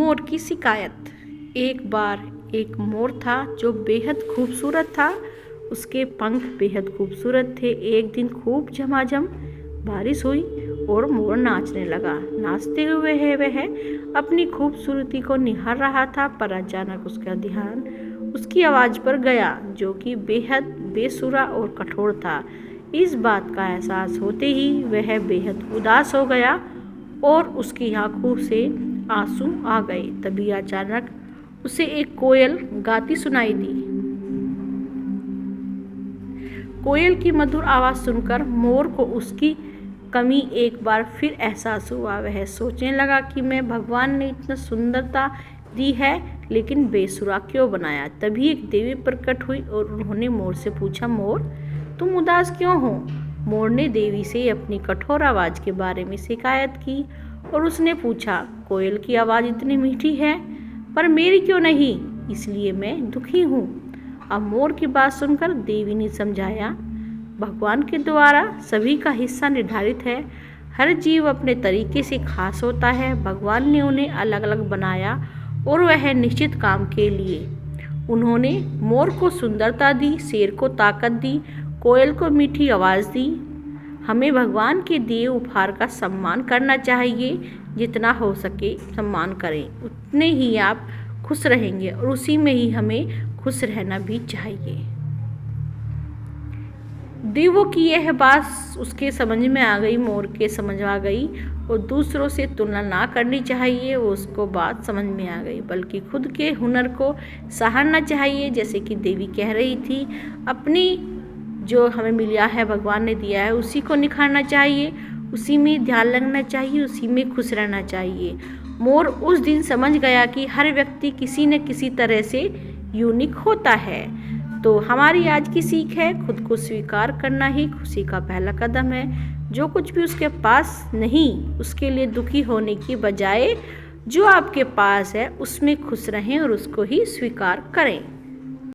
मोर की शिकायत। एक बार एक मोर था जो बेहद खूबसूरत था। उसके पंख बेहद खूबसूरत थे। एक दिन खूब झमाझम बारिश हुई और मोर नाचने लगा। नाचते हुए वह अपनी खूबसूरती को निहार रहा था, पर अचानक उसका ध्यान उसकी आवाज़ पर गया, जो कि बेहद बेसुरा और कठोर था। इस बात का एहसास होते ही वह बेहद उदास हो गया और उसकी आंखों से आंसू आ गए। तभी अचानक उसे एक कोयल गाती सुनाई दी। कोयल की मधुर आवाज़ सुनकर मोर को उसकी कमी एक बार फिर एहसास हुआ। वह सोचने लगा कि मैं भगवान ने इतना सुंदरता दी है, लेकिन बेसुरा क्यों बनाया। तभी एक देवी प्रकट हुई और उन्होंने मोर से पूछा, मोर तुम उदास क्यों हो। मोर ने देवी से अपनी कठोर आवाज़ के बारे में शिकायत की और उसने पूछा, कोयल की आवाज़ इतनी मीठी है पर मेरी क्यों नहीं, इसलिए मैं दुखी हूँ। अब मोर की बात सुनकर देवी ने समझाया, भगवान के द्वारा सभी का हिस्सा निर्धारित है। हर जीव अपने तरीके से खास होता है। भगवान ने उन्हें अलग अलग बनाया और वह निश्चित काम के लिए। उन्होंने मोर को सुंदरता दी, शेर को ताकत दी, कोयल को मीठी आवाज़ दी। हमें भगवान के दिए उपहार का सम्मान करना चाहिए। जितना हो सके सम्मान करें, उतने ही आप खुश रहेंगे और उसी में ही हमें खुश रहना भी चाहिए। देवों की यह बात उसके समझ में आ गई, मोर के समझ आ गई और दूसरों से तुलना ना करनी चाहिए। वो उसको बात समझ में आ गई, बल्कि खुद के हुनर को सराहना चाहिए। जैसे कि देवी कह रही थी, अपनी जो हमें मिला है, भगवान ने दिया है, उसी को निखारना चाहिए, उसी में ध्यान लगना चाहिए, उसी में खुश रहना चाहिए। मोर उस दिन समझ गया कि हर व्यक्ति किसी न किसी तरह से यूनिक होता है। तो हमारी आज की सीख है, खुद को स्वीकार करना ही खुशी का पहला कदम है। जो कुछ भी उसके पास नहीं, उसके लिए दुखी होने की बजाय जो आपके पास है उसमें खुश रहें और उसको ही स्वीकार करें।